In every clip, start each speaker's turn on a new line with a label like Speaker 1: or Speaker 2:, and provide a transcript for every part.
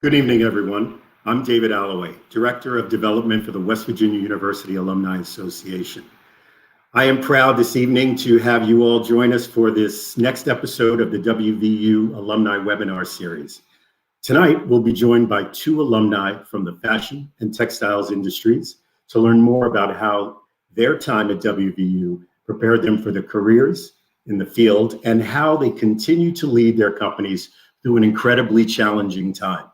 Speaker 1: Good evening, everyone. I'm David Alloway, Director of Development for the West Virginia University Alumni Association. I am proud this evening to have you all join us for this next episode of the WVU Alumni Webinar Series. Tonight, we'll be joined by two alumni from the fashion and textiles industries to learn more about how their time at WVU prepared them for their careers in the field and how they continue to lead their companies through an incredibly challenging time.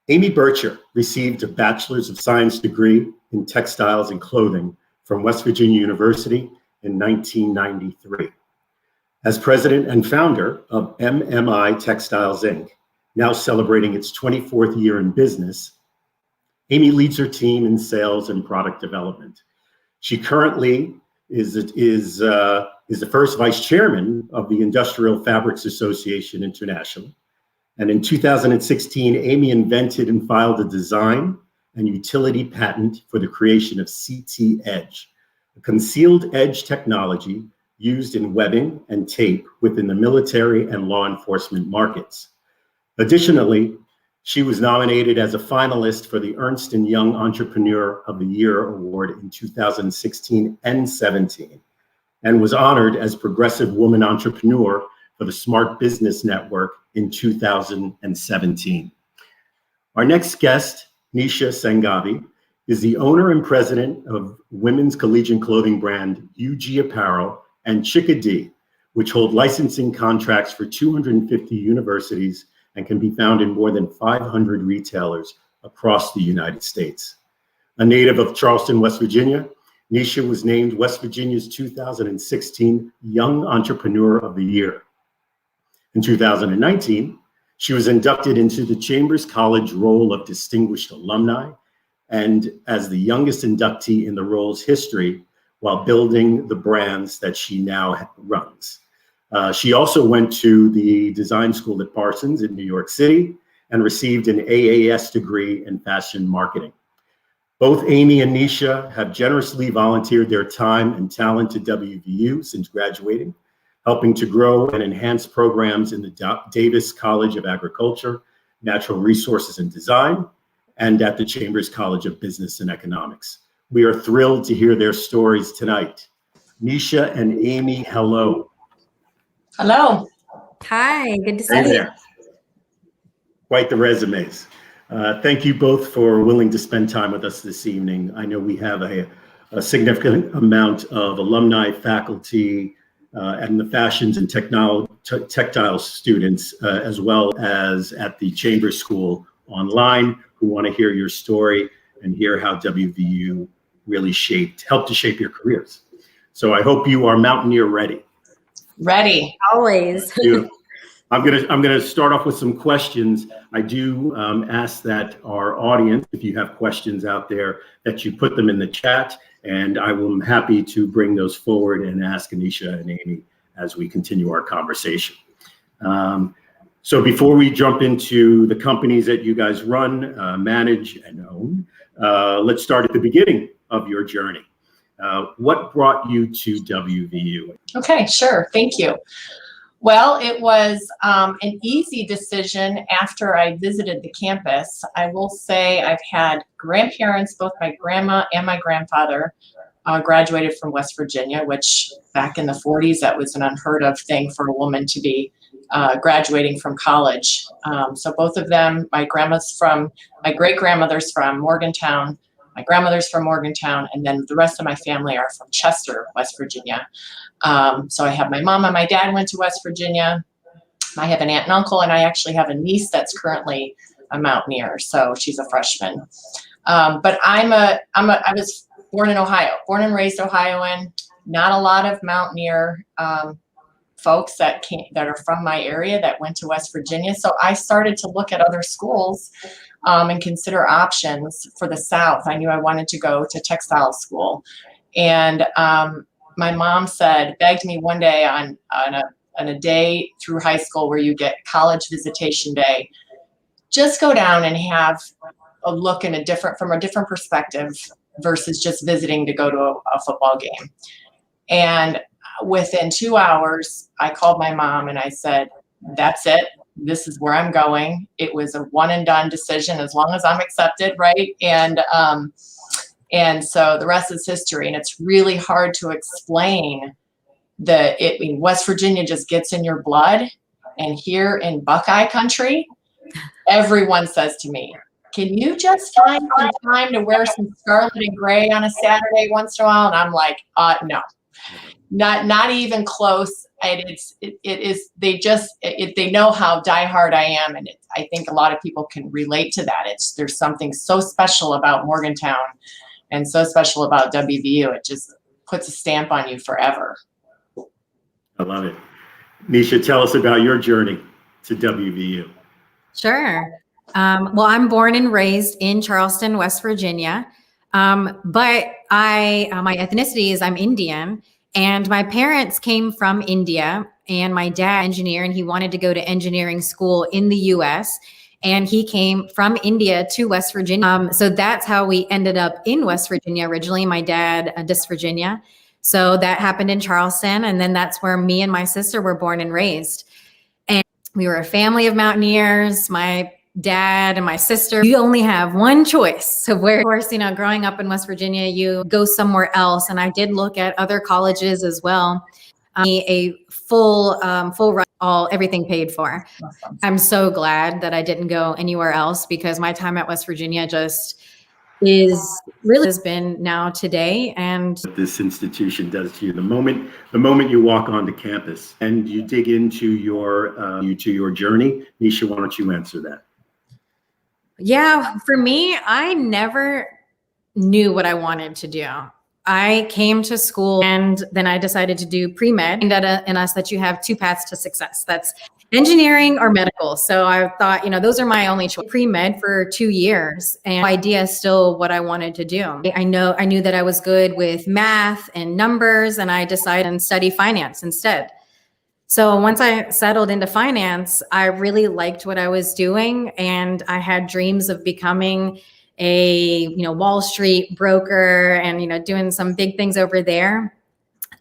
Speaker 1: Amy Bircher received a Bachelor's of Science degree in textiles and clothing from West Virginia University in 1993. As president and founder of MMI Textiles, Inc., now celebrating its 24th year in business, Amy leads her team in sales and product development. She currently is the first vice chairman of the Industrial Fabrics Association International. And in 2016, Amy invented and filed a design and utility patent for the creation of CT Edge, a concealed edge technology used in webbing and tape within the military and law enforcement markets. Additionally, she was nominated as a finalist for the Ernst & Young Entrepreneur of the Year Award in 2016 and 17, and was honored as Progressive Woman Entrepreneur for the Smart Business Network in 2017. Our next guest, Nesha Sanghavi, is the owner and president of women's collegiate clothing brand UG Apparel and chicka-d, which hold licensing contracts for 250 universities and can be found in more than 500 retailers across the United States. A native of Charleston, West Virginia, Nesha was named West Virginia's 2016 Young Entrepreneur of the Year. In 2019, she was inducted into the Chambers College Roll of Distinguished Alumni and as the youngest inductee in the role's history while building the brands that she now runs. She also went to the design school at Parsons in New York City and received an AAS degree in fashion marketing. Both Amy and Nesha have generously volunteered their time and talent to WVU since graduating, helping to grow and enhance programs in the Davis College of Agriculture, Natural Resources and Design, and at the Chambers College of Business and Economics. We are thrilled to hear their stories tonight. Nesha and Amy, hello.
Speaker 2: Hello.
Speaker 3: Hi, good to see
Speaker 1: Hey
Speaker 3: you.
Speaker 1: there. Quite the resumes. Thank you both for willing to spend time with us this evening. I know we have a significant amount of alumni, faculty, and the fashions and textile students, as well as at the Chambers School online, who want to hear your story and hear how WVU really helped to shape your careers. So I hope you are Mountaineer ready.
Speaker 2: Ready.
Speaker 3: Always.
Speaker 1: I'm gonna start off with some questions. I do ask that our audience, if you have questions out there, that you put them in the chat, and I am happy to bring those forward and ask Nesha and Amy as we continue our conversation. So before we jump into the companies that you guys run, manage, and own, let's start at the beginning of your journey. What brought you to WVU?
Speaker 2: Okay, sure. Thank you. Well, it was an easy decision after I visited the campus. I will say I've had grandparents, both my grandma and my grandfather graduated from West Virginia, which back in the 40s, that was an unheard of thing for a woman to be graduating from college. So both of them, my great-grandmother's from Morgantown, my grandmother's from Morgantown, and then the rest of my family are from Chester, West Virginia. So I have my mom and my dad went to West Virginia. I have an aunt and uncle, and I actually have a niece that's currently a Mountaineer, so she's a freshman. But I was born in Ohio, born and raised Ohioan. Not a lot of Mountaineer folks that are from my area that went to West Virginia. So I started to look at other schools and consider options for the South. I knew I wanted to go to textile school. And my mom begged me one day on a day through high school where you get college visitation day, just go down and have a look from a different perspective versus just visiting to go to a football game. And within 2 hours, I called my mom and I said, that's it. this is where I'm going. It was a one and done decision as long as I'm accepted, right? And so the rest is history. And it's really hard to explain West Virginia just gets in your blood. And here in Buckeye country, everyone says to me, can you just find some time to wear some scarlet and gray on a Saturday once in a while? And I'm like, no, not even close. They know how diehard I am. And I think a lot of people can relate to that. There's something so special about Morgantown and so special about WVU. It just puts a stamp on you forever.
Speaker 1: I love it. Nesha, tell us about your journey to WVU.
Speaker 3: Sure. Well, I'm born and raised in Charleston, West Virginia. But my ethnicity is I'm Indian, and my parents came from India, and my dad engineer, and he wanted to go to engineering school in the US, and he came from India to West Virginia. So that's how we ended up in West Virginia originally. My dad, Virginia. So that happened in Charleston. And then that's where me and my sister were born and raised. And we were a family of mountaineers. My dad and my sister, you only have one choice. So of course, growing up in West Virginia, you go somewhere else. And I did look at other colleges as well. A full ride, everything paid for.
Speaker 2: Awesome.
Speaker 3: I'm so glad that I didn't go anywhere else, because my time at West Virginia just has been now today. And
Speaker 1: What this institution does to you, the moment you walk onto campus and you dig into your journey. Nesha, why don't you answer that?
Speaker 3: yeah, for me, I never knew what I wanted to do. I came to school and then I decided to do pre-med. In us that you have two paths to success. That's engineering or medical. So I thought, those are my only choice. Pre-med for 2 years, and idea is still what I wanted to do. I knew that I was good with math and numbers, and I decided to study finance instead. So once I settled into finance, I really liked what I was doing, and I had dreams of becoming a Wall Street broker and doing some big things over there.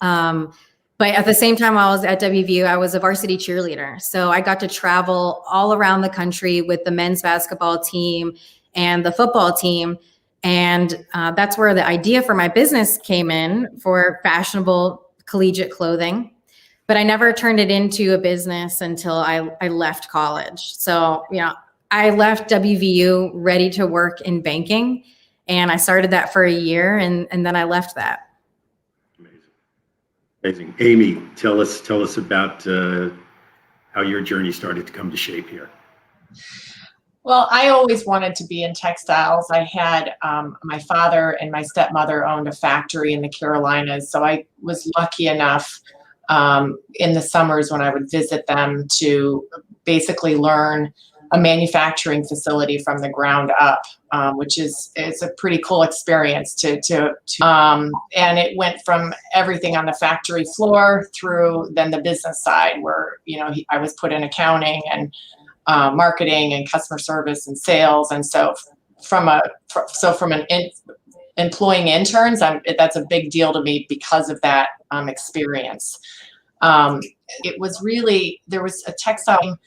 Speaker 3: But at the same time, while I was at WVU, I was a varsity cheerleader. So I got to travel all around the country with the men's basketball team and the football team. And that's where the idea for my business came in, for fashionable collegiate clothing. But I never turned it into a business until I left college. So, I left WVU ready to work in banking, and I started that for a year, and then I left that.
Speaker 1: Amazing. Amy, tell us about how your journey started to come to shape here.
Speaker 2: Well, I always wanted to be in textiles. I had my father and my stepmother owned a factory in the Carolinas, so I was lucky enough in the summers when I would visit them to basically learn a manufacturing facility from the ground up, which is a pretty cool experience and it went from everything on the factory floor through then the business side, where I was put in accounting and marketing and customer service and sales. And so employing interns, that's a big deal to me because of that experience. It was really, there was a textile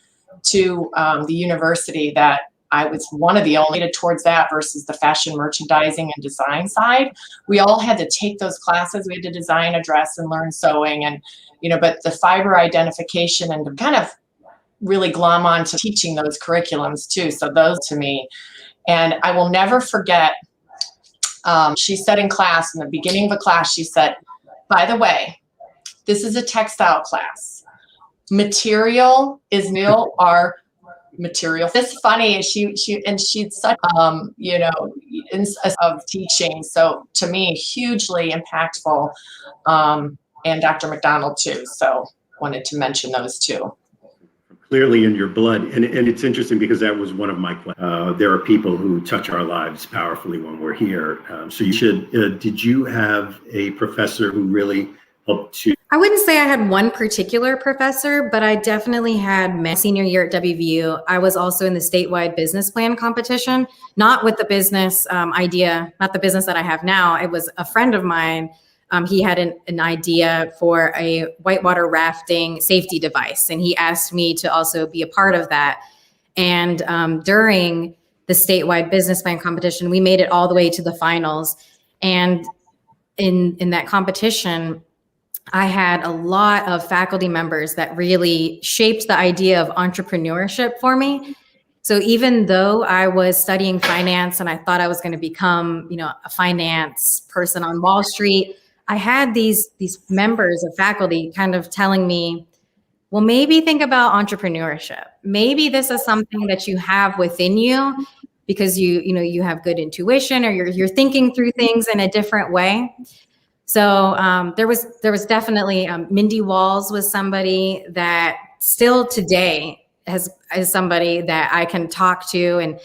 Speaker 2: to the university that I was one of the only towards that versus the fashion merchandising and design side. We all had to take those classes. We had to design a dress and learn sewing, and but the fiber identification and to kind of really glom on to teaching those curriculums too. So those to me, and I will never forget. She said in class, in the beginning of the class, she said, "By the way, this is a textile class. Material is nil, our material." It's funny, she'd such of teaching. So to me, hugely impactful, and Dr. McDonald too. So wanted to mention those two.
Speaker 1: Clearly in your blood, and it's interesting because that was one of my questions. There are people who touch our lives powerfully when we're here. So you should. Did you have a professor who really helped to?
Speaker 3: I wouldn't say I had one particular professor, but I definitely had my senior year at WVU. I was also in the statewide business plan competition, not with the business idea, not the business that I have now. It was a friend of mine he had an idea for a whitewater rafting safety device, and he asked me to also be a part of that. And during the statewide business plan competition, we made it all the way to the finals. And in that competition, I had a lot of faculty members that really shaped the idea of entrepreneurship for me. So even though I was studying finance and I thought I was going to become, a finance person on Wall Street, I had these members of faculty kind of telling me, well, maybe think about entrepreneurship. Maybe this is something that you have within you because you have good intuition, or you're thinking through things in a different way. So there was definitely Mindy Walls was somebody that still today is somebody that I can talk to. And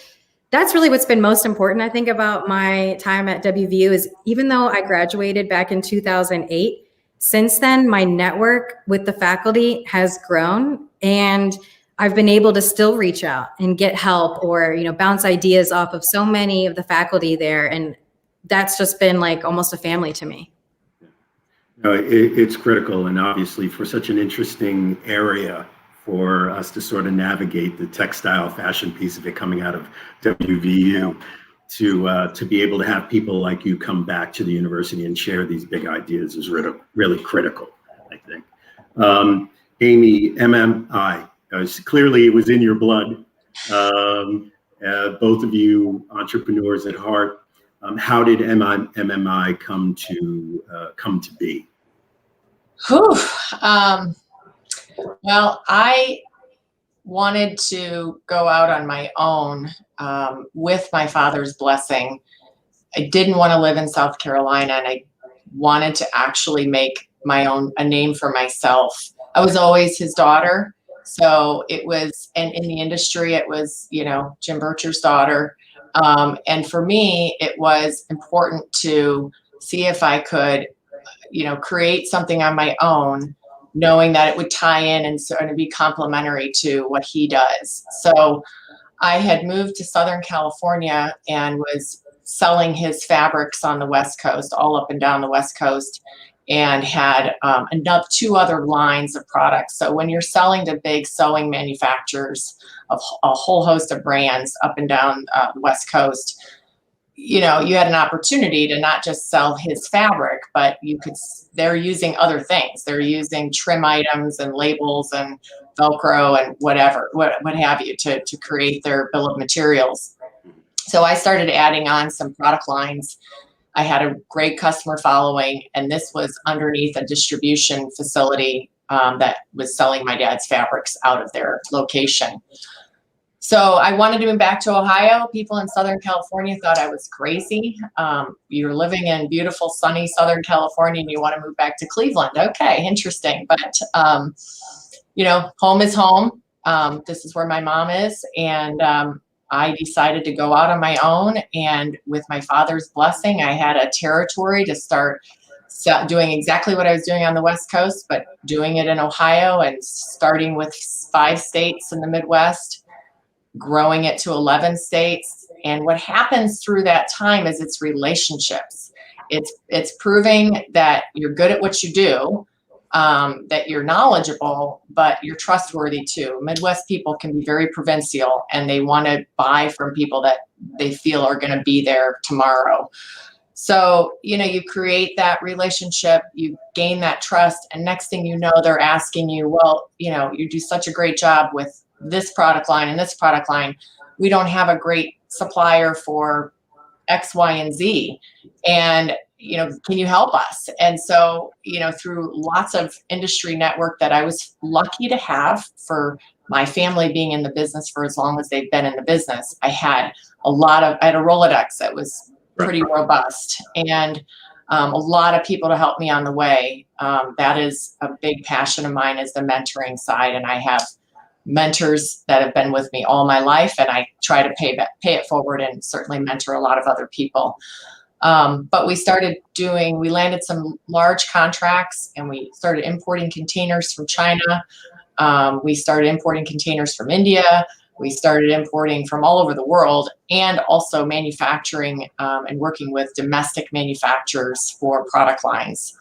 Speaker 3: that's really what's been most important, I think, about my time at WVU is even though I graduated back in 2008, since then, my network with the faculty has grown, and I've been able to still reach out and get help or, bounce ideas off of so many of the faculty there. And that's just been like almost a family to me.
Speaker 1: No, it's critical, and obviously for such an interesting area for us to sort of navigate the textile fashion piece of it coming out of WVU, to be able to have people like you come back to the university and share these big ideas is really critical, I think. Amy, MMI, clearly it was in your blood. Both of you entrepreneurs at heart. How did MMI come to be?
Speaker 2: Well, I wanted to go out on my own with my father's blessing. I didn't want to live in South Carolina, and I wanted to actually make a name for myself. I was always his daughter. So it was, and in the industry, it was, Jim Bircher's daughter. And for me, it was important to see if I could, create something on my own, knowing that it would tie in and sort of be complementary to what he does. So I had moved to Southern California and was selling his fabrics on the West Coast, all up and down the West Coast, and had two other lines of products. So when you're selling to big sewing manufacturers of a whole host of brands up and down the West Coast, you had an opportunity to not just sell his fabric, but they're using other things. They're using trim items and labels and Velcro and what have you to create their bill of materials. So I started adding on some product lines. I had a great customer following, and this was underneath a distribution facility that was selling my dad's fabrics out of their location. So I wanted to move back to Ohio. People in Southern California thought I was crazy. You're living in beautiful, sunny Southern California and you want to move back to Cleveland. Okay, interesting. But, home is home. This is where my mom is. And I decided to go out on my own. And with my father's blessing, I had a territory to start doing exactly what I was doing on the West Coast, but doing it in Ohio and starting with 5 states in the Midwest, growing it to 11 states. And what happens through that time is it's relationships. It's proving that you're good at what you do, that you're knowledgeable, but you're trustworthy too. Midwest people can be very provincial, and they want to buy from people that they feel are going to be there tomorrow. So, you create that relationship, you gain that trust, and next thing you know, they're asking you, well, you do such a great job with this product line and this product line. We don't have a great supplier for X, Y, and Z. And, can you help us? And so, through lots of industry network that I was lucky to have for my family being in the business for as long as they've been in the business, I had a Rolodex that was pretty robust, and a lot of people to help me on the way. That is a big passion of mine, is the mentoring side. And I have mentors that have been with me all my life, and I try to pay it forward and certainly mentor a lot of other people. But we landed some large contracts, and we started importing containers from China. We started importing containers from India. We started importing from all over the world and also manufacturing and working with domestic manufacturers for product lines.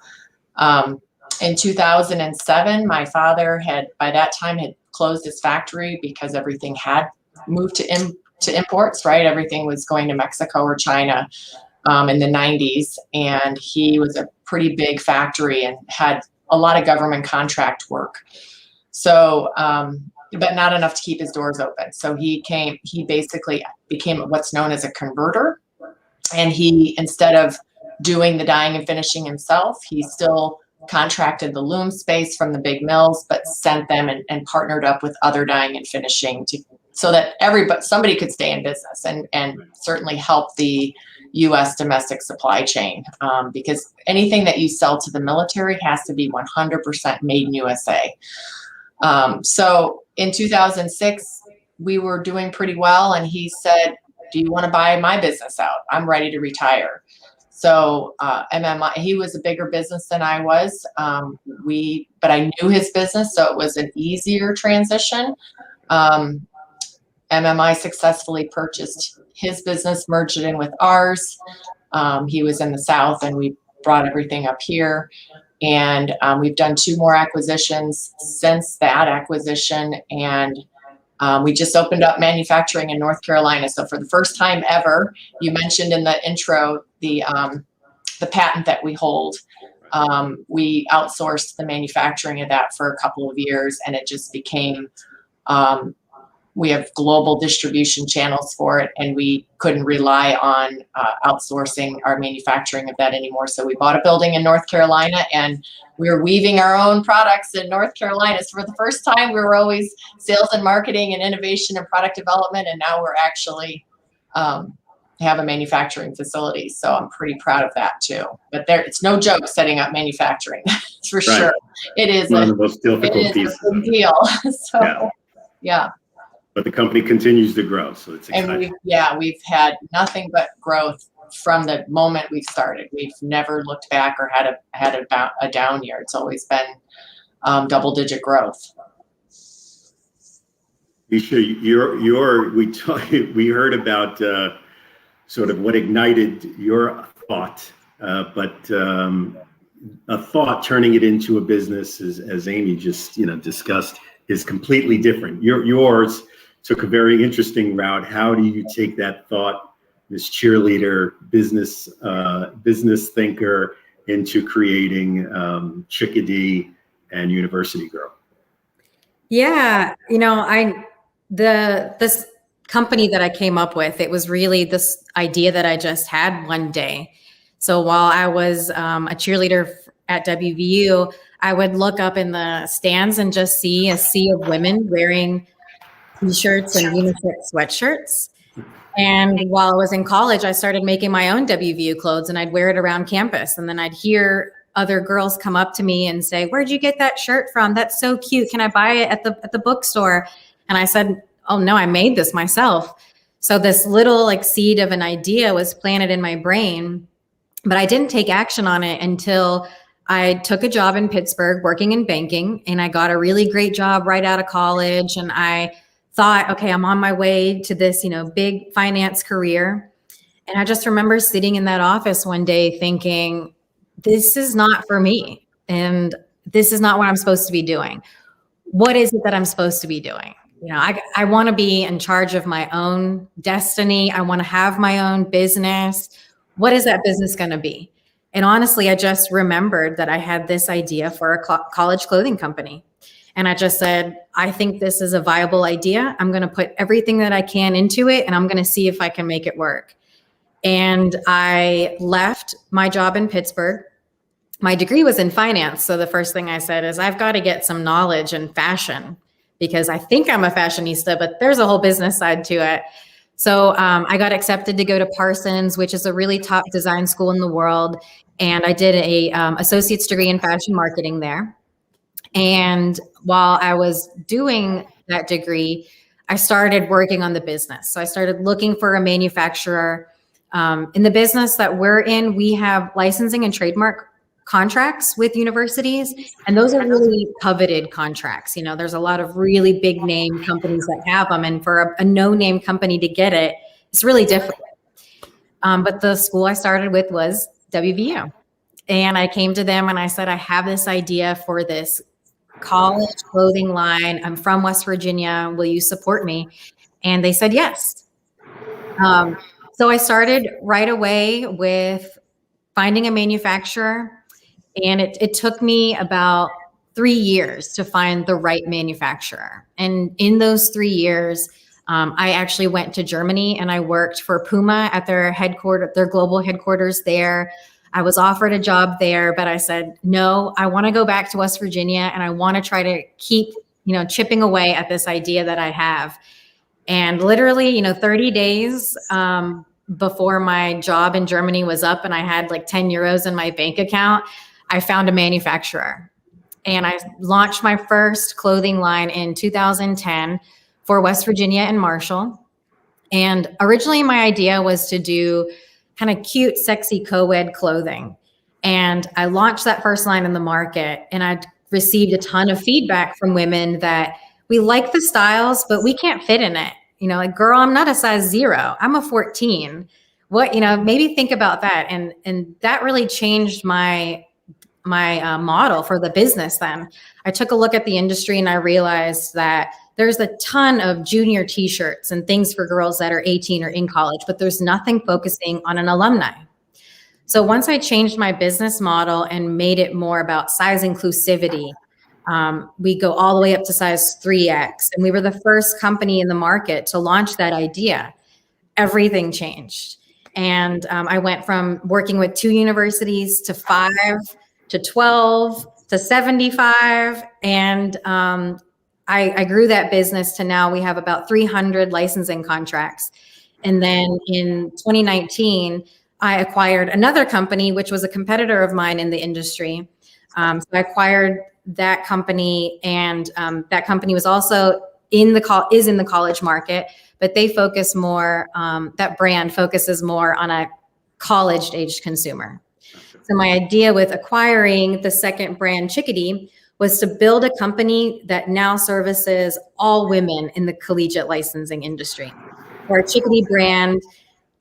Speaker 2: In 2007, my father by that time had closed his factory because everything had moved to imports, right? Everything was going to Mexico or China in the 90s. And he was a pretty big factory and had a lot of government contract work. So, but not enough to keep his doors open. So he basically became what's known as a converter. And instead of doing the dyeing and finishing himself, he still contracted the loom space from the big mills, but sent them and partnered up with other dyeing and finishing so that somebody could stay in business and certainly help the U.S. domestic supply chain, because anything that you sell to the military has to be 100% made in USA. So in 2006, we were doing pretty well, and he said, "Do you want to buy my business out? I'm ready to retire." So MMI, he was a bigger business than I was. But I knew his business, so it was an easier transition. MMI successfully purchased his business, merged it in with ours. He was in the South, and we brought everything up here. And we've done 2 more acquisitions since that acquisition. And we just opened up manufacturing in North Carolina. So for the first time ever, you mentioned in the intro the patent that we hold. We outsourced the manufacturing of that for a couple of years, and it just became, we have global distribution channels for it, and we couldn't rely on outsourcing our manufacturing of that anymore. So we bought a building in North Carolina, and we're weaving our own products in North Carolina. So for the first time, we were always sales and marketing and innovation and product development, and now we're actually have a manufacturing facility. So I'm pretty proud of that too. But it's no joke setting up manufacturing, that's for sure. It is
Speaker 1: one of the most difficult pieces.
Speaker 2: A big deal. So yeah.
Speaker 1: But the company continues to grow, so it's exciting.
Speaker 2: And we've had nothing but growth from the moment we've started. We've never looked back or had a down year. It's always been double-digit growth.
Speaker 1: Nisha, we heard about sort of what ignited your thought, but a thought turning it into a business, as Amy just discussed, is completely different. Yours took a very interesting route. How do you take that thought, this cheerleader, business thinker, into creating Chicka-d and University Girl?
Speaker 3: Yeah, this company that I came up with, it was really this idea that I just had one day. So while I was a cheerleader at WVU, I would look up in the stands and just see a sea of women wearing t-shirts and unisex sweatshirts. And while I was in college, I started making my own WVU clothes, and I'd wear it around campus. And then I'd hear other girls come up to me and say, "Where'd you get that shirt from? That's so cute. Can I buy it at the bookstore?" And I said, "Oh no, I made this myself." So this little seed of an idea was planted in my brain, but I didn't take action on it until I took a job in Pittsburgh working in banking, and I got a really great job right out of college. And I thought, okay, I'm on my way to this, big finance career. And I just remember sitting in that office one day thinking, this is not for me. And this is not what I'm supposed to be doing. What is it that I'm supposed to be doing? I want to be in charge of my own destiny. I want to have my own business. What is that business going to be? And honestly, I just remembered that I had this idea for a college clothing company. And I just said, I think this is a viable idea. I'm going to put everything that I can into it, and I'm going to see if I can make it work. And I left my job in Pittsburgh. My degree was in finance. So the first thing I said is, I've got to get some knowledge in fashion, because I think I'm a fashionista, but there's a whole business side to it. So I got accepted to go to Parsons, which is a really top design school in the world. And I did a associate's degree in fashion marketing there. And while I was doing that degree, I started working on the business. So I started looking for a manufacturer. In the business that we're in, we have licensing and trademark contracts with universities, and those are really coveted contracts. You know, there's a lot of really big name companies that have them, and for a no-name company to get it, it's really difficult. But the school I started with was WVU. And I came to them and I said, I have this idea for this college clothing line. I'm from West Virginia. Will you support me? And they said yes. So I started right away with finding a manufacturer. And it took me about 3 years to find the right manufacturer. And in those 3 years, I actually went to Germany and I worked for Puma at their global headquarters there. I was offered a job there, but I said, no, I want to go back to West Virginia and I want to try to keep, chipping away at this idea that I have. And literally, 30 days before my job in Germany was up and I had like 10 euros in my bank account, I found a manufacturer. And I launched my first clothing line in 2010 for West Virginia and Marshall. And originally my idea was to do kind of cute, sexy co-ed clothing. And I launched that first line in the market and I received a ton of feedback from women that we like the styles, but we can't fit in it. Like, girl, I'm not a size 0. I'm a 14. What, maybe think about that. And that really changed my model for the business. Then I took a look at the industry and I realized that there's a ton of junior t-shirts and things for girls that are 18 or in college, but there's nothing focusing on an alumni. So once I changed my business model and made it more about size inclusivity, we go all the way up to size 3X. And we were the first company in the market to launch that idea. Everything changed. And I went from working with 2 universities to 5 to 12 to 75. And I grew that business to now we have about 300 licensing contracts. And then in 2019, I acquired another company, which was a competitor of mine in the industry. So I acquired that company, and that company was also in the college market, but they focus more, that brand focuses more on a college-aged consumer. So my idea with acquiring the second brand, chicka-d, was to build a company that now services all women in the collegiate licensing industry. Our chicka-d brand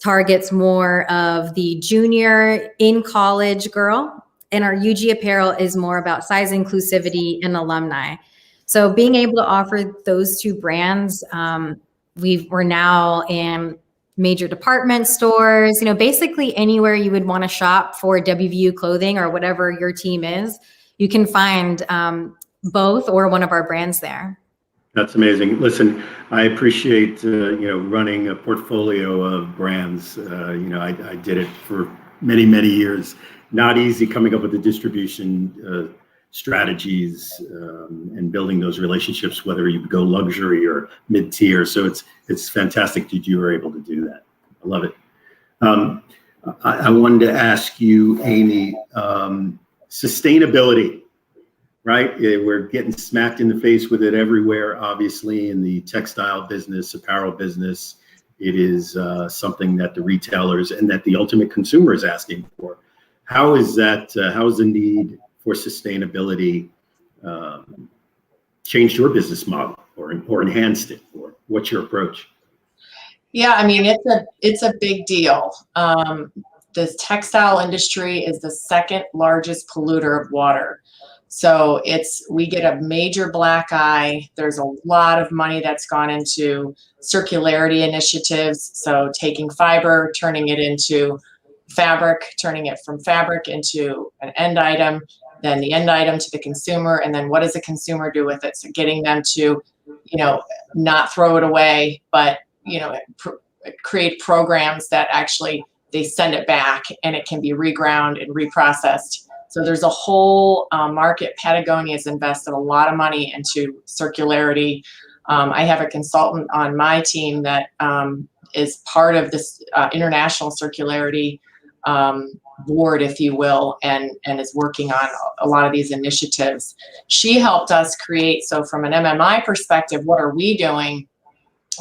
Speaker 3: targets more of the junior in college girl, and our UG Apparel is more about size inclusivity and alumni. So being able to offer those 2 brands, we're now in major department stores, basically anywhere you would want to shop for WVU clothing or whatever your team is, you can find both or one of our brands there.
Speaker 1: That's amazing. Listen, I appreciate, running a portfolio of brands. I did it for many, many years. Not easy coming up with the distribution strategies and building those relationships, whether you go luxury or mid-tier. So it's fantastic that you were able to do that. I love it. I wanted to ask you, Amy, sustainability, right? We're getting smacked in the face with it everywhere, obviously, in the textile business, apparel business. It is something that the retailers and that the ultimate consumer is asking for. How is the need for sustainability changed your business model or enhanced it? Or what's your approach?
Speaker 2: Yeah, I mean, it's a big deal. The textile industry is the second largest polluter of water. So we get a major black eye. There's a lot of money that's gone into circularity initiatives. So taking fiber, turning it into fabric, turning it from fabric into an end item, then the end item to the consumer, and then what does the consumer do with it? So getting them to, not throw it away, but, create programs that actually they send it back and it can be reground and reprocessed. So there's a whole market. Patagonia has invested a lot of money into circularity. I have a consultant on my team that is part of this international circularity board, if you will, and is working on a lot of these initiatives. She helped us create, so from an MMI perspective, what are we doing?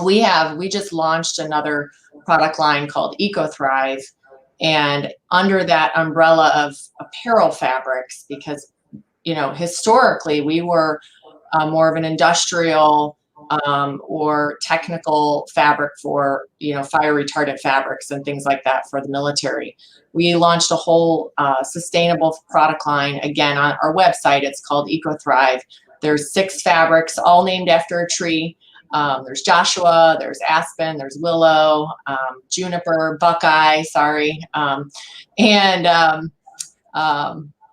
Speaker 2: We just launched another product line called EcoThrive, And under that umbrella of apparel fabrics, because, historically we were more of an industrial or technical fabric for, fire retardant fabrics and things like that for the military. We launched a whole sustainable product line. Again, on our website, it's called EcoThrive. There's 6 fabrics, all named after a tree. There's Joshua, there's Aspen, there's Willow, Juniper, Buckeye, and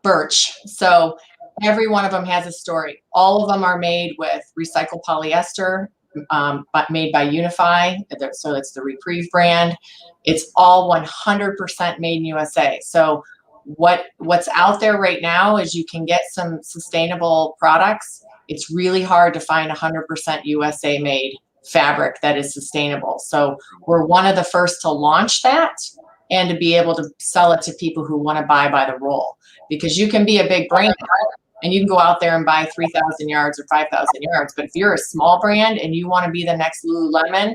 Speaker 2: Birch. So every one of them has a story. All of them are made with recycled polyester, but made by Unify. So it's the Reprieve brand. It's all 100% made in USA. So what's out there right now is you can get some sustainable products. It's really hard to find 100% USA made fabric that is sustainable. So we're one of the first to launch that and to be able to sell it to people who want to buy by the roll, because you can be a big brand and you can go out there and buy 3,000 yards or 5,000 yards. But if you're a small brand and you want to be the next Lululemon,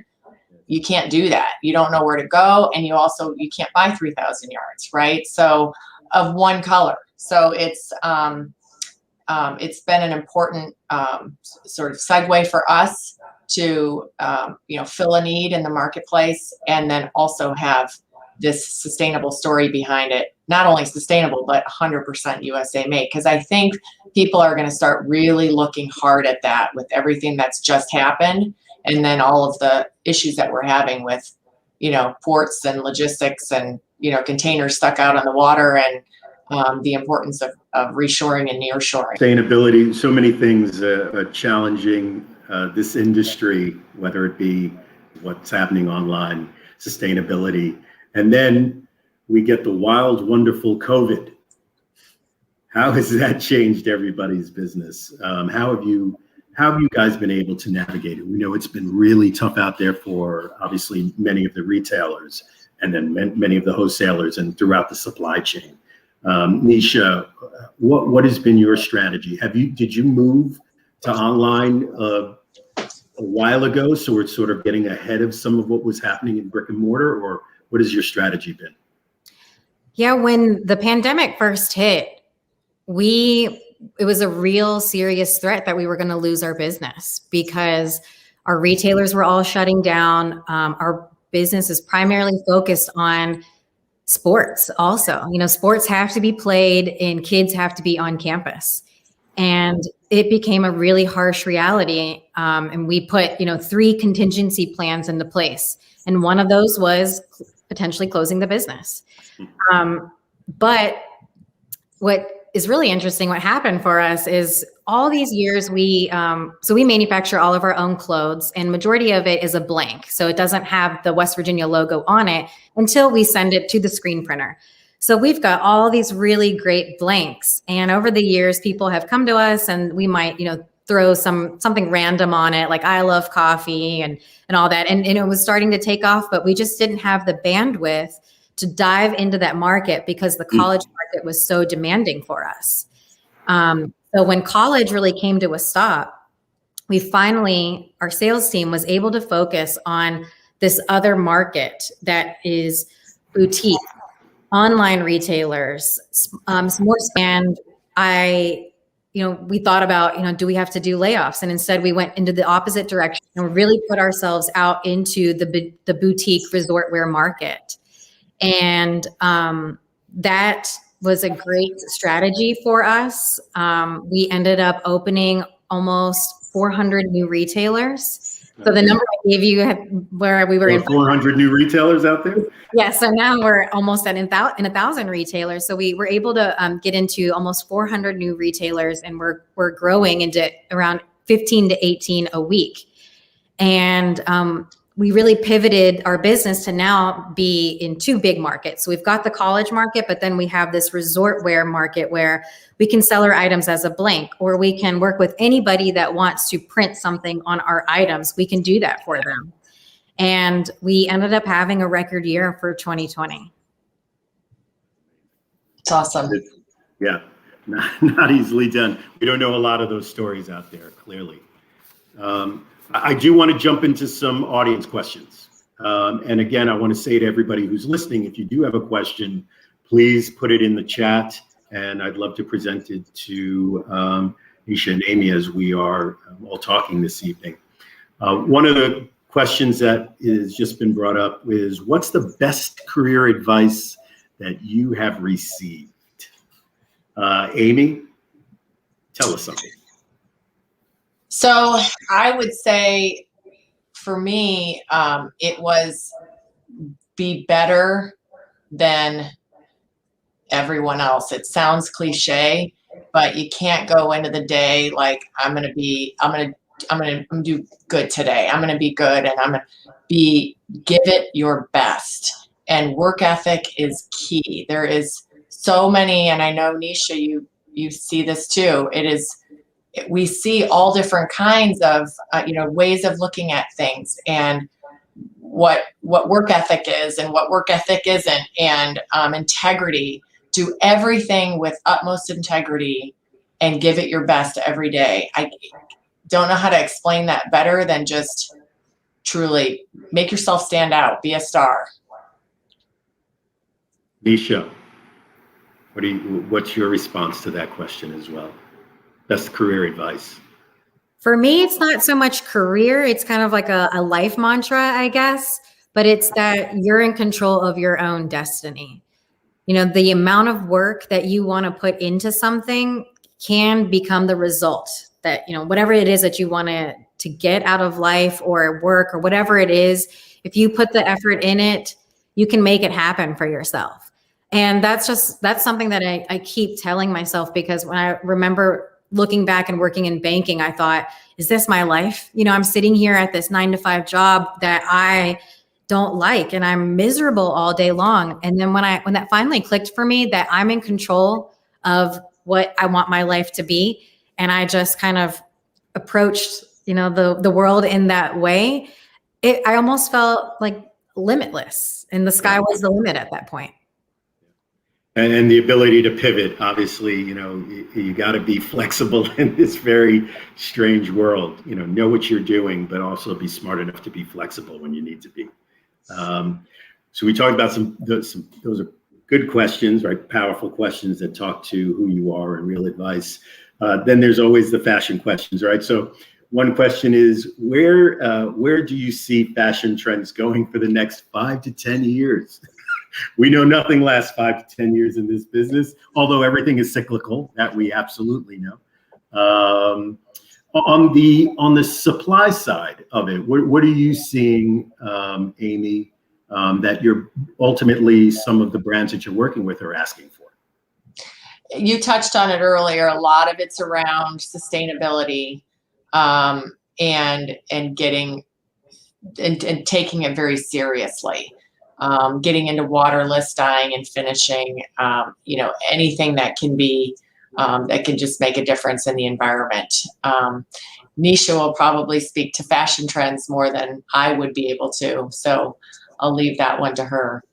Speaker 2: you can't do that. You don't know where to go. And you can't buy 3,000 yards, right? So of one color. So it's been an important sort of segue for us to, fill a need in the marketplace, and then also have this sustainable story behind it. Not only sustainable, but 100% USA made. Because I think people are going to start really looking hard at that with everything that's just happened. And then all of the issues that we're having with, ports and logistics and, containers stuck out on the water, and the importance of reshoring and nearshoring.
Speaker 1: Sustainability, so many things challenging this industry, whether it be what's happening online, sustainability, and then we get the wild, wonderful COVID. How has that changed everybody's business? How have you guys been able to navigate it? We know it's been really tough out there for obviously many of the retailers, and then many of the wholesalers and throughout the supply chain. Nesha, what has been your strategy? Did you move to online a while ago, so we're sort of getting ahead of some of what was happening in brick and mortar, or what has your strategy been?
Speaker 3: Yeah, when the pandemic first hit, it was a real serious threat that we were going to lose our business, because our retailers were all shutting down. Our business is primarily focused on sports also. Sports have to be played and kids have to be on campus. And it became a really harsh reality. And we put, 3 contingency plans into place. And one of those was potentially closing the business. But what is really interesting, what happened for us is all these years we manufacture all of our own clothes, and majority of it is a blank. So it doesn't have the West Virginia logo on it until we send it to the screen printer. So we've got all these really great blanks. And over the years, people have come to us and we might, throw something random on it, like I love coffee and all that. And it was starting to take off, but we just didn't have the bandwidth to dive into that market because the college market was so demanding for us. So when college really came to a stop, our sales team was able to focus on this other market that is boutique, online retailers, some more. And we thought about, do we have to do layoffs? And instead we went into the opposite direction and really put ourselves out into the boutique resort wear market. And that was a great strategy for us. We ended up opening almost 400 new retailers. So the number I gave you where we were in
Speaker 1: 400 new retailers out there?
Speaker 3: Yeah, so now we're almost at 1,000 retailers. So we were able to get into almost 400 new retailers, and we're growing into around 15 to 18 a week. And we really pivoted our business to now be in 2 big markets. So we've got the college market, but then we have this resort wear market where we can sell our items as a blank, or we can work with anybody that wants to print something on our items. We can do that for them. And we ended up having a record year for 2020.
Speaker 2: It's awesome.
Speaker 1: Yeah, not easily done. We don't know a lot of those stories out there, clearly. I do want to jump into some audience questions. And again, I want to say to everybody who's listening, if you do have a question, please put it in the chat, and I'd love to present it to Nesha and Amy as we are all talking this evening. One of the questions that has just been brought up is, what's the best career advice that you have received? Amy, tell us something.
Speaker 2: So I would say for me, it was be better than everyone else. It sounds cliche, but you can't go into the day like, I'm gonna do good today. I'm gonna be good, and give it your best. And work ethic is key. There is so many, and I know Nesha, you see this too. We see all different kinds of ways of looking at things, and what work ethic is and what work ethic isn't, and integrity. Do everything with utmost integrity and give it your best every day. I don't know how to explain that better than just truly make yourself stand out, be a star.
Speaker 1: Nesha, what's your response to that question as well? Best career advice.
Speaker 3: For me, it's not so much career. It's kind of like a life mantra, I guess, but it's that you're in control of your own destiny. The amount of work that you want to put into something can become the result that, whatever it is that you want to get out of life or work or whatever it is, if you put the effort in it, you can make it happen for yourself. And that's something that I keep telling myself, because when I remember looking back and working in banking, I thought, is this my life? I'm sitting here at this 9-to-5 job that I don't like, and I'm miserable all day long. And then when that finally clicked for me that I'm in control of what I want my life to be, and I just kind of approached, the world in that way, I almost felt like limitless, and the sky was the limit at that point.
Speaker 1: And the ability to pivot, obviously, you got to be flexible in this very strange world. Know what you're doing, but also be smart enough to be flexible when you need to be. So we talked about those are good questions, right? Powerful questions that talk to who you are and real advice. Then there's always the fashion questions, right? So one question is, where do you see fashion trends going for the next 5 to 10 years? We know nothing lasts 5 to 10 years in this business, although everything is cyclical, that we absolutely know. On the supply side of it, what are you seeing, Amy, that you're ultimately some of the brands that you're working with are asking for?
Speaker 2: You touched on it earlier. A lot of it's around sustainability, and getting and taking it very seriously. Getting into waterless dyeing and finishing, anything that can be, that can just make a difference in the environment. Nesha will probably speak to fashion trends more than I would be able to, so I'll leave that one to her.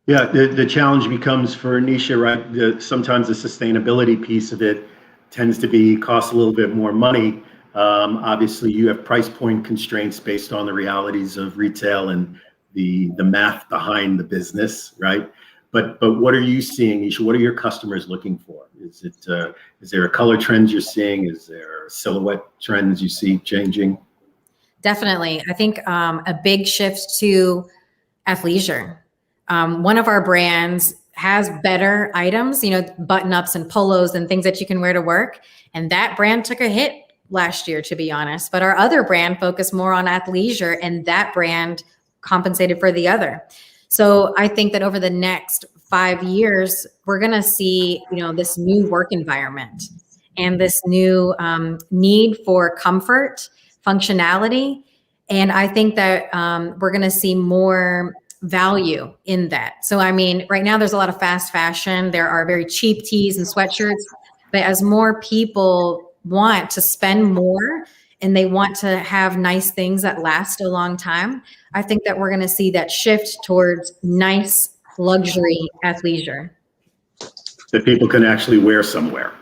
Speaker 1: Yeah, the challenge becomes for Nesha, right? Sometimes the sustainability piece of it tends to cost a little bit more money. Obviously, you have price point constraints based on the realities of retail and the math behind the business, right? But what are you seeing, Nesha? What are your customers looking for? Is there a color trends you're seeing? Is there silhouette trends you see changing?
Speaker 3: Definitely. I think a big shift to athleisure. One of our brands has better items, button-ups and polos and things that you can wear to work. And that brand took a hit last year, to be honest. But our other brand focused more on athleisure, and that brand compensated for the other. So I think that over the next 5 years, we're going to see, this new work environment and this new need for comfort, functionality. And I think that we're going to see more value in that. So, right now there's a lot of fast fashion. There are very cheap tees and sweatshirts, but as more people want to spend more and they want to have nice things that last a long time, I think that we're going to see that shift towards nice luxury athleisure
Speaker 1: that people can actually wear somewhere.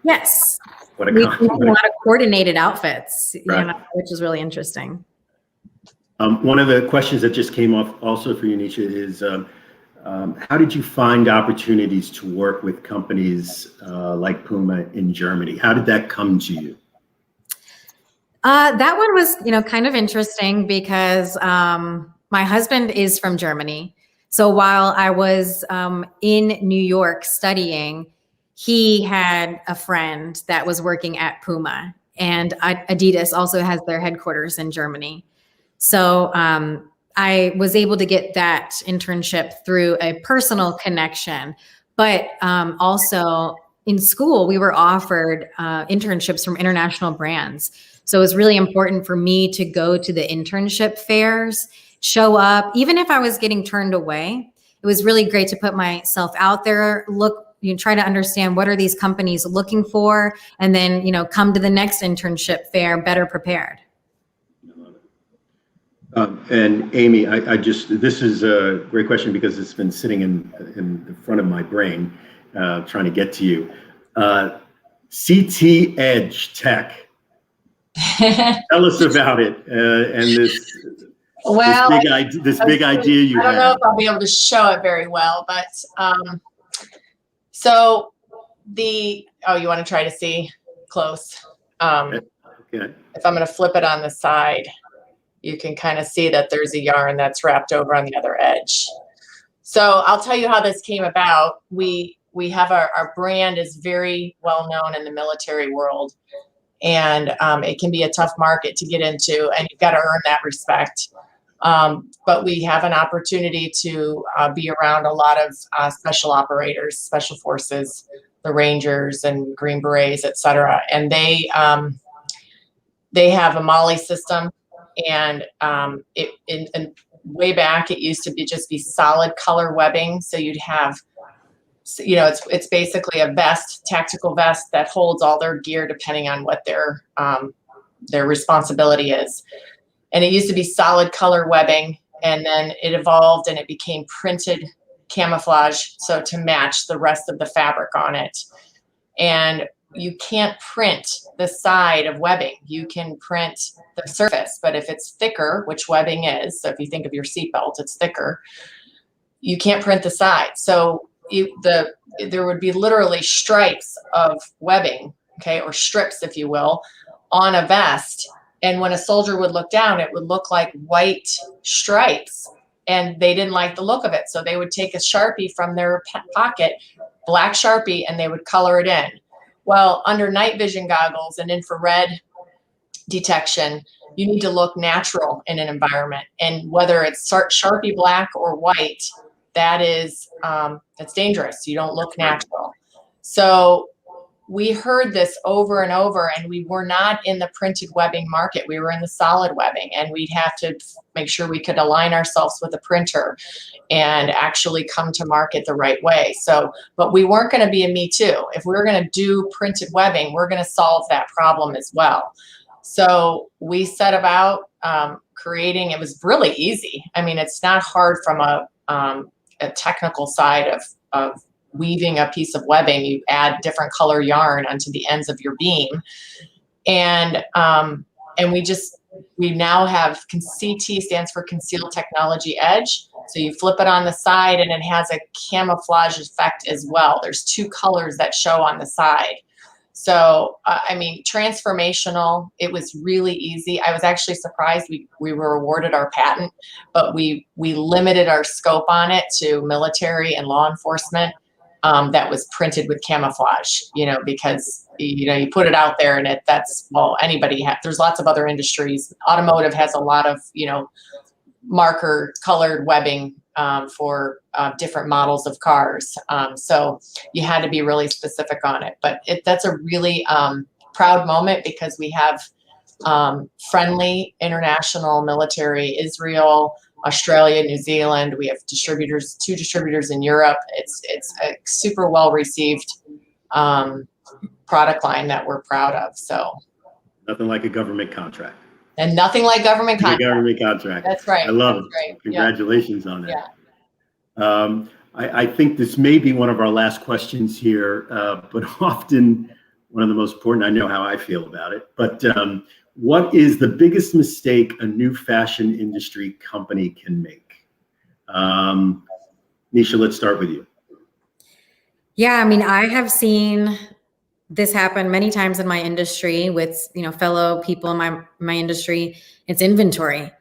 Speaker 3: Yes.
Speaker 1: We
Speaker 3: have a lot of coordinated outfits,
Speaker 1: right.
Speaker 3: Which is really interesting.
Speaker 1: One of the questions that just came off also for you, Nesha, is how did you find opportunities to work with companies like Puma in Germany? How did that come to you?
Speaker 3: That one was, kind of interesting because my husband is from Germany. So while I was in New York studying, he had a friend that was working at Puma, and Adidas also has their headquarters in Germany. So I was able to get that internship through a personal connection, but also in school, we were offered internships from international brands. So it was really important for me to go to the internship fairs, show up, even if I was getting turned away. It was really great to put myself out there, try to understand what are these companies looking for, and then, come to the next internship fair better prepared.
Speaker 1: And Amy, this is a great question because it's been sitting in the front of my brain, trying to get to you. CT Edge Tech. Tell us about it and this big idea you have.
Speaker 2: I don't know if I'll be able to show it very well, but so you want to try to see close?
Speaker 1: Okay.
Speaker 2: If I'm going to flip it on the side, you can kind of see that there's a yarn that's wrapped over on the other edge. So I'll tell you how this came about. We have our brand is very well known in the military world. And it can be a tough market to get into, and you've got to earn that respect. But we have an opportunity to be around a lot of special operators, special forces, the Rangers and Green Berets, et cetera. And they have a MOLLE system, and way back it used to just be solid color webbing. So you'd have, it's basically a vest, tactical vest that holds all their gear depending on what their responsibility is. And it used to be solid color webbing, and then it evolved and it became printed camouflage, so to match the rest of the fabric on it. And you can't print the side of webbing. You can print the surface, but if it's thicker, which webbing is, so if you think of your seatbelt, it's thicker, you can't print the side. So there would be literally stripes of webbing, okay, or strips, if you will, on a vest. And when a soldier would look down, it would look like white stripes, and they didn't like the look of it. So they would take a Sharpie from their pocket, black Sharpie, and they would color it in. Well, under night vision goggles and infrared detection, you need to look natural in an environment. And whether it's Sharpie black or white, that's dangerous. You don't look natural. So we heard this over and over, and we were not in the printed webbing market. We were in the solid webbing, and we'd have to make sure we could align ourselves with a printer and actually come to market the right way. So, but we weren't going to be a me too. If we were going to do printed webbing, we're going to solve that problem as well. So we set about creating, it was really easy. I mean, it's not hard from a technical side of weaving a piece of webbing. You add different color yarn onto the ends of your beam. And we now have CT stands for Concealed Technology Edge. So you flip it on the side and it has a camouflage effect as well. There's two colors that show on the side. So, I mean, transformational. It was really easy. I was actually surprised we were awarded our patent, but we limited our scope on it to military and law enforcement. That was printed with camouflage, because, you put it out there and there's lots of other industries. Automotive has a lot of, marker colored webbing for different models of cars. So you had to be really specific on it. But that's a really proud moment because we have friendly international military, Israel, Australia, New Zealand. We have two distributors in Europe. It's a super well received product line that we're proud of. So
Speaker 1: nothing like a government contract.
Speaker 2: And nothing like government contract.
Speaker 1: Government contract.
Speaker 2: That's right.
Speaker 1: I love it.
Speaker 2: Right.
Speaker 1: Congratulations on that.
Speaker 2: Yeah.
Speaker 1: I think this may be one of our last questions here, but often one of the most important. I know how I feel about it, but what is the biggest mistake a new fashion industry company can make? Nesha, let's start with you.
Speaker 3: Yeah, I mean, I have seen this happen many times in my industry with, fellow people in my industry. It's inventory,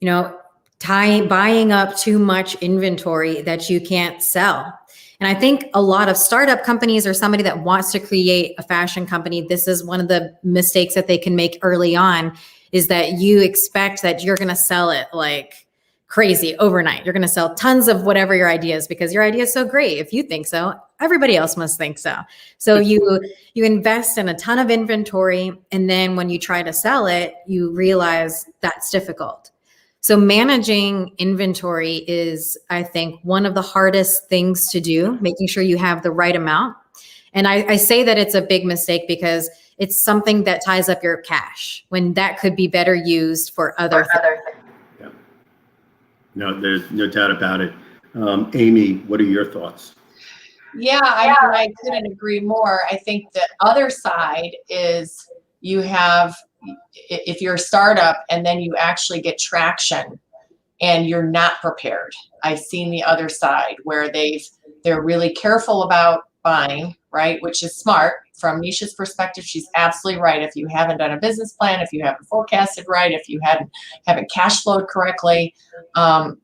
Speaker 3: buying up too much inventory that you can't sell. And I think a lot of startup companies or somebody that wants to create a fashion company, this is one of the mistakes that they can make early on, is that you expect that you're going to sell it like crazy overnight. You're going to sell tons of whatever your idea is because your idea is so great. If you think so, everybody else must think so. So you invest in a ton of inventory, and then when you try to sell it, you realize that's difficult. So managing inventory is, I think, one of the hardest things to do, making sure you have the right amount. And I say that it's a big mistake because it's something that ties up your cash when that could be better used for other things.
Speaker 1: Yeah. No, there's no doubt about it. Amy, what are your thoughts?
Speaker 2: Yeah, I couldn't agree more. I think the other side is you have, if you're a startup and then you actually get traction and you're not prepared. I've seen the other side where they're really careful about buying, right? Which is smart. From Nesha's perspective, she's absolutely right. If you haven't done a business plan, if you haven't forecasted right, if you haven't cash flowed correctly,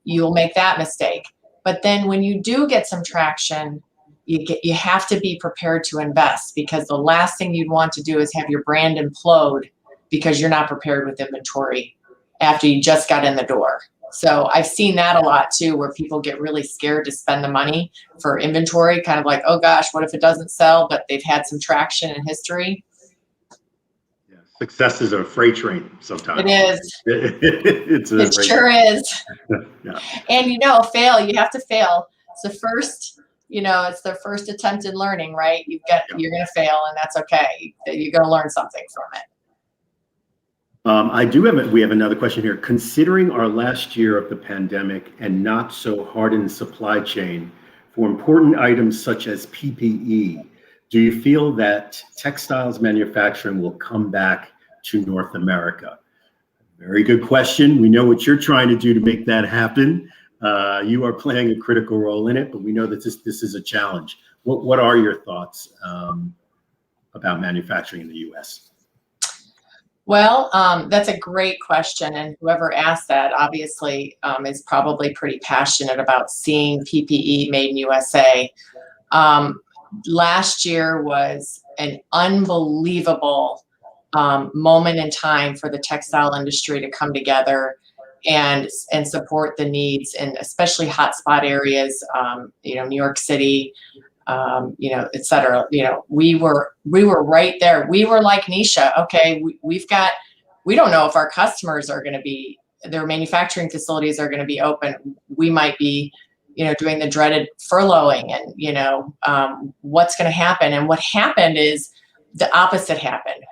Speaker 2: you'll make that mistake. But then when you do get some traction, you have to be prepared to invest, because the last thing you'd want to do is have your brand implode because you're not prepared with inventory after you just got in the door. So I've seen that a lot too, where people get really scared to spend the money for inventory, kind of like, oh gosh, what if it doesn't sell? But they've had some traction in history.
Speaker 1: Yeah. Success is a freight train sometimes.
Speaker 2: It is.
Speaker 1: It
Speaker 2: sure is.
Speaker 1: Yeah.
Speaker 2: And fail. You have to fail. It's the first, it's the first attempt in learning, right? You're going to fail, and that's okay. You're going to learn something from it.
Speaker 1: We have another question here. Considering our last year of the pandemic and not so hardened supply chain for important items such as PPE, do you feel that textiles manufacturing will come back to North America? Very good question. We know what you're trying to do to make that happen. You are playing a critical role in it, but we know that this is a challenge. What are your thoughts about manufacturing in the U.S.?
Speaker 2: Well, that's a great question. And whoever asked that obviously is probably pretty passionate about seeing PPE made in USA. Last year was an unbelievable moment in time for the textile industry to come together and support the needs in especially hotspot areas, New York City, et cetera. We were right there. We were like Nesha. Okay, we don't know if our customers are going to be, their manufacturing facilities are going to be open. We might be, doing the dreaded furloughing, and what's going to happen. And what happened is the opposite happened.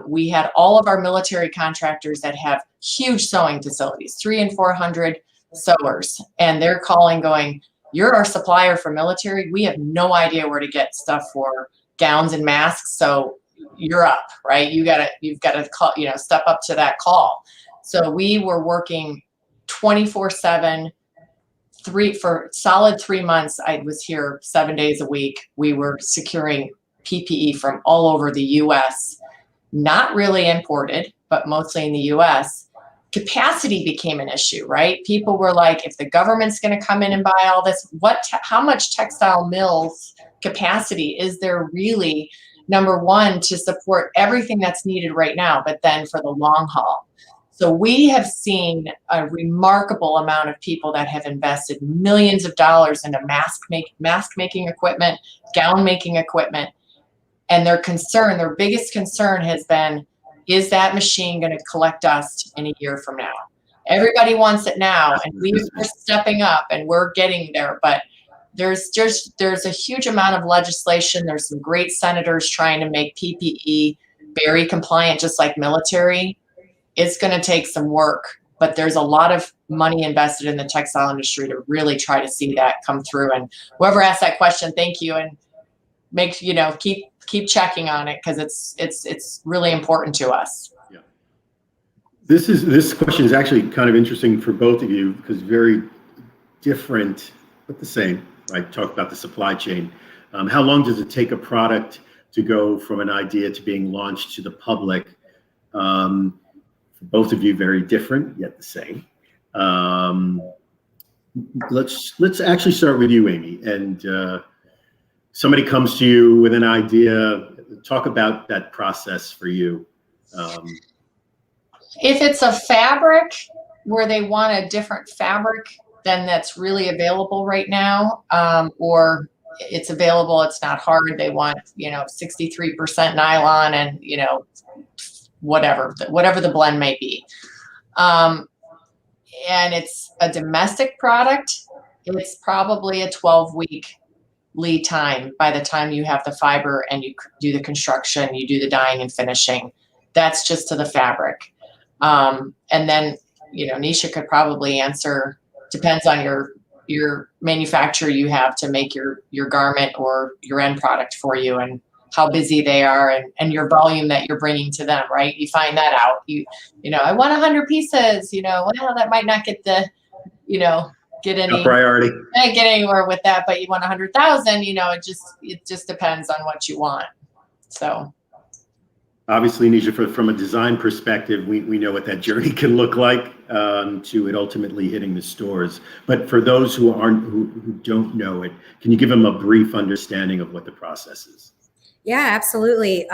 Speaker 2: We had all of our military contractors that have huge sewing facilities, 300 and 400 sewers, and they're calling, going, "You're our supplier for military. We have no idea where to get stuff for gowns and masks. So you're up, right? You've got to call, step up to that call." So we were working 24/7, for solid 3 months. I was here 7 days a week. We were securing PPE from all over the U.S., not really imported, but mostly in the U.S. Capacity became an issue, right? People were like, if the government's going to come in and buy all this, how much textile mills capacity is there really, number one, to support everything that's needed right now, but then for the long haul? So we have seen a remarkable amount of people that have invested millions of dollars into mask making equipment, gown making equipment, and their biggest concern has been, is that machine going to collect dust in a year from now? Everybody wants it now, and we're stepping up and we're getting there. But there's a huge amount of legislation. There's some great senators trying to make PPE very compliant, just like military. It's going to take some work, but there's a lot of money invested in the textile industry to really try to see that come through. And whoever asked that question, thank you, and keep keep checking on it because it's really important to us.
Speaker 1: Yeah. This question is actually kind of interesting for both of you because very different but the same. I talked about the supply chain. How long does it take a product to go from an idea to being launched to the public? For both of you, very different yet the same. Let's actually start with you, Amy. And somebody comes to you with an idea. Talk about that process for you.
Speaker 2: If it's a fabric where they want a different fabric than that's really available right now, or it's available, it's not hard. They want, 63% nylon and, whatever the blend may be. And it's a domestic product. It's probably a 12-week lead time by the time you have the fiber and you do the construction, you do the dyeing and finishing. That's just to the fabric. And then, Nesha could probably answer, depends on your manufacturer you have to make your garment or your end product for you and how busy they are and your volume that you're bringing to them, right? You find that out. I want 100 pieces, well, that might not get get anywhere with that, but you want 100,000, it just depends on what you want. So.
Speaker 1: Obviously, Nesha, from a design perspective, we know what that journey can look like to it ultimately hitting the stores. But for those who don't know it, can you give them a brief understanding of what the process is?
Speaker 3: Yeah, absolutely.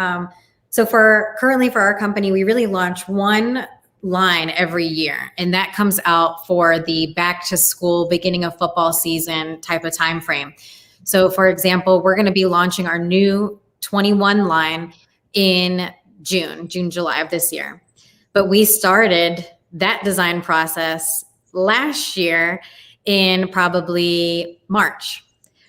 Speaker 3: So currently for our company, we really launch one line every year, and that comes out for the back to school, beginning of football season type of time frame. So for example, we're going to be launching our new 21 line in June, July of this year. But we started that design process last year in probably March.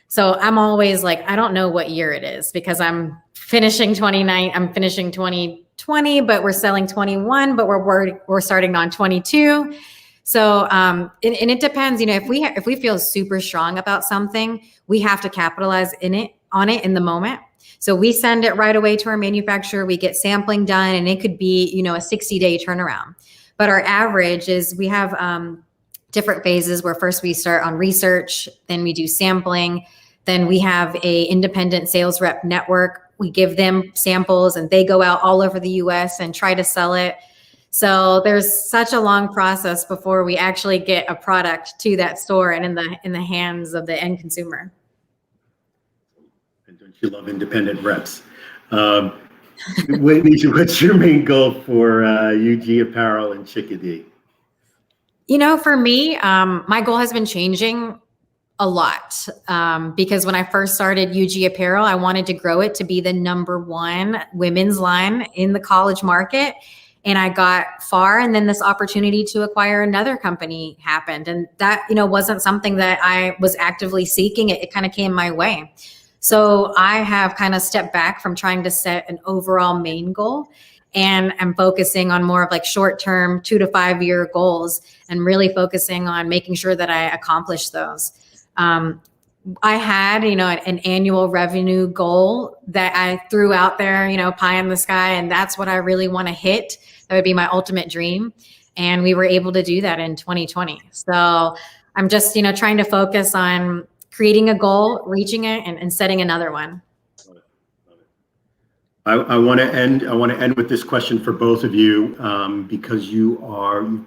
Speaker 3: So I'm always like, I don't know what year it is because I'm finishing 2020, but we're selling 21, but we're starting on 22. So, and it depends, if we feel super strong about something, we have to capitalize on it in the moment. So we send it right away to our manufacturer. We get sampling done, and it could be, a 60-day turnaround. But our average is we have different phases where first we start on research, then we do sampling, then we have a independent sales rep network. We give them samples, and they go out all over the U.S. and try to sell it. So there's such a long process before we actually get a product to that store and in the hands of the end consumer.
Speaker 1: And don't you love independent reps? What's your main goal for UG Apparel and chicka-d?
Speaker 3: For me, my goal has been changing a lot because when I first started UG Apparel, I wanted to grow it to be the #1 women's line in the college market. And I got far, and then this opportunity to acquire another company happened. And that, wasn't something that I was actively seeking. It kind of came my way. So I have kind of stepped back from trying to set an overall main goal, and I'm focusing on more of like short-term 2 to 5 year goals and really focusing on making sure that I accomplish those. I had, an annual revenue goal that I threw out there, pie in the sky, and that's what I really want to hit. That would be my ultimate dream. And we were able to do that in 2020. So I'm just, trying to focus on creating a goal, reaching it, and setting another one.
Speaker 1: Love it. I want to end with this question for both of you because you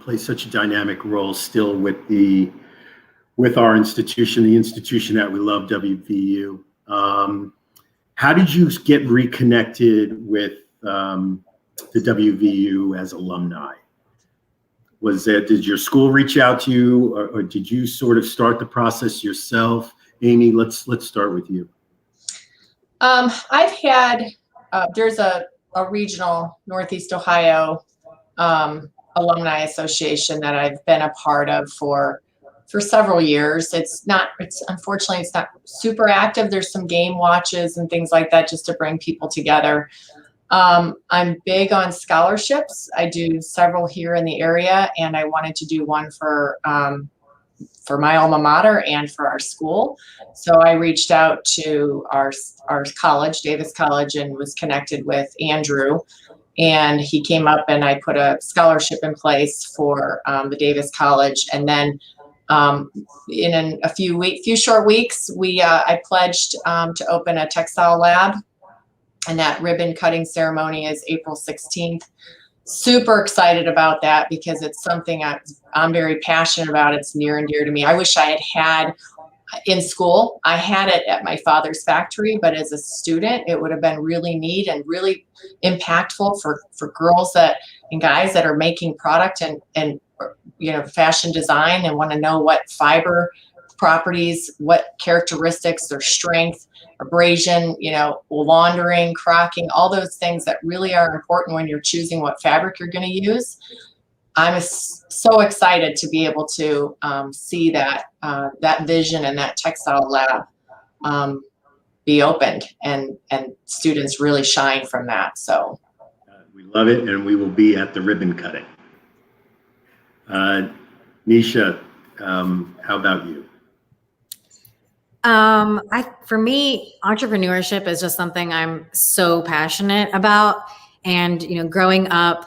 Speaker 1: play such a dynamic role still with our institution, the institution that we love, WVU. How did you get reconnected with the WVU as alumni? Did your school reach out to you, or did you sort of start the process yourself? Amy, let's start with you.
Speaker 2: I've had, there's a regional Northeast Ohio alumni association that I've been a part of for several years. Unfortunately, it's not super active. There's some game watches and things like that just to bring people together. I'm big on scholarships. I do several here in the area, and I wanted to do one for for my alma mater and for our school. So I reached out to our college, Davis College, and was connected with Andrew. And he came up and I put a scholarship in place for the Davis College. And then in a few short weeks, I pledged to open a textile lab. And that ribbon cutting ceremony is April 16th. Super excited about that because it's something I'm very passionate about. It's near and dear to me. I wish I had in school. I had it at my father's factory, but as a student, it would have been really neat and really impactful for girls and guys that are making product and fashion design and want to know what fiber properties, what characteristics, their strength, abrasion, laundering, crocking, all those things that really are important when you're choosing what fabric you're going to use. I'm so excited to be able to see that vision and that textile lab be opened and students really shine from that. So
Speaker 1: we love it, and we will be at the ribbon cutting. Nesha, how about you?
Speaker 3: For me, entrepreneurship is just something I'm so passionate about. And, growing up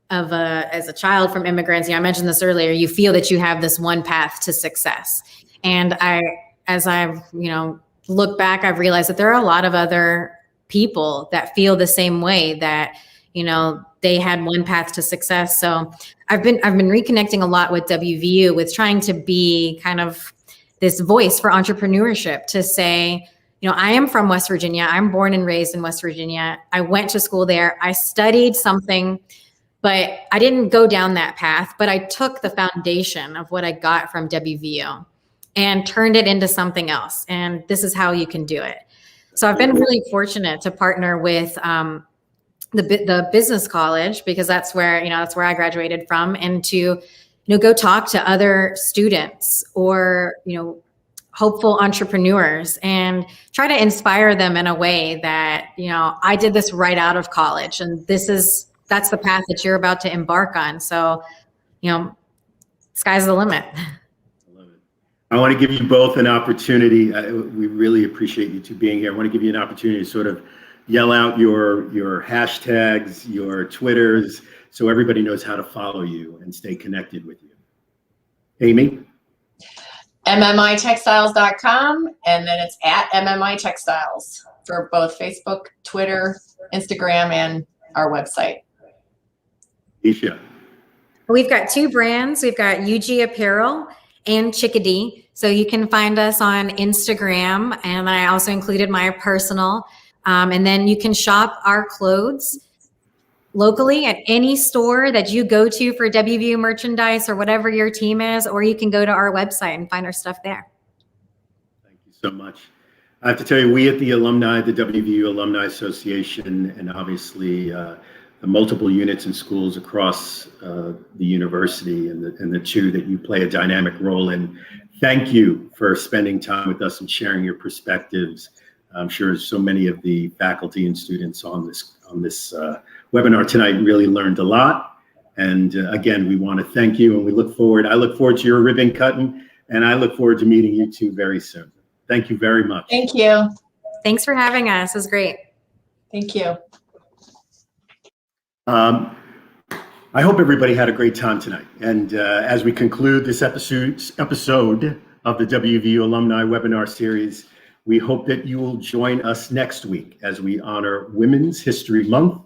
Speaker 3: as a child from immigrants, I mentioned this earlier, you feel that you have this one path to success. And as I've, look back, I've realized that there are a lot of other people that feel the same way, that, they had one path to success. So I've been reconnecting a lot with WVU, with trying to be kind of this voice for entrepreneurship, to say, I am from West Virginia. I'm born and raised in West Virginia. I went to school there. I studied something, but I didn't go down that path. But I took the foundation of what I got from WVU and turned it into something else. And this is how you can do it. So I've been really fortunate to partner with the business college, because that's where I graduated from, and to go talk to other students or, hopeful entrepreneurs and try to inspire them in a way that, I did this right out of college, and that's the path that you're about to embark on. So, sky's the limit.
Speaker 1: I love it. I want to give you both an opportunity. We really appreciate you two being here. I want to give you an opportunity to sort of yell out your hashtags, your Twitters, so everybody knows how to follow you and stay connected with you. Amy?
Speaker 2: MMITextiles.com, and then it's at MMI Textiles for both Facebook, Twitter, Instagram, and our website.
Speaker 1: Nesha?
Speaker 3: We've got two brands. We've got UG Apparel and chicka-d. So you can find us on Instagram, and I also included my personal. And then you can shop our clothes locally at any store that you go to for WVU merchandise or whatever your team is, or you can go to our website and find our stuff there.
Speaker 1: Thank you so much. I have to tell you, we at the WVU Alumni Association, and obviously the multiple units and schools across the university and the two that you play a dynamic role in, thank you for spending time with us and sharing your perspectives. I'm sure so many of the faculty and students on this webinar tonight really learned a lot. And again, we want to thank you, and I look forward to your ribbon cutting, and I look forward to meeting you two very soon. Thank you very much.
Speaker 2: Thank you.
Speaker 3: Thanks for having us. It was great.
Speaker 2: Thank you.
Speaker 1: I hope everybody had a great time tonight. And as we conclude this episode of the WVU Alumni Webinar Series, we hope that you will join us next week as we honor Women's History Month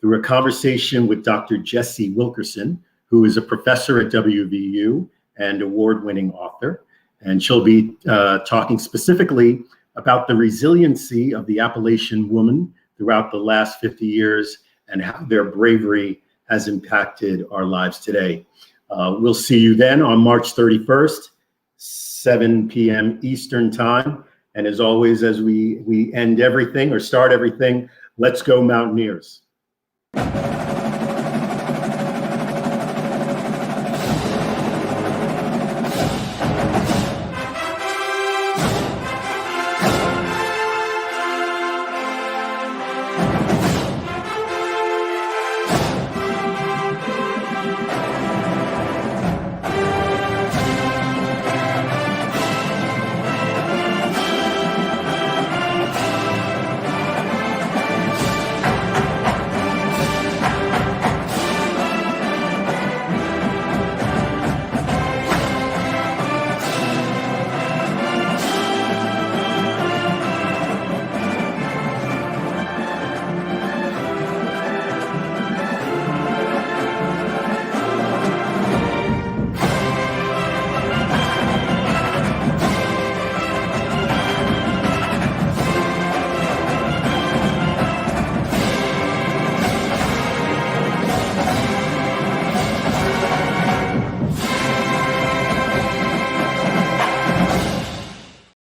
Speaker 1: through a conversation with Dr. Jessie Wilkerson, who is a professor at WVU and award-winning author. And she'll be talking specifically about the resiliency of the Appalachian woman throughout the last 50 years and how their bravery has impacted our lives today. We'll see you then on March 31st, 7 p.m. Eastern Time. And as always, as we end everything or start everything, let's go Mountaineers.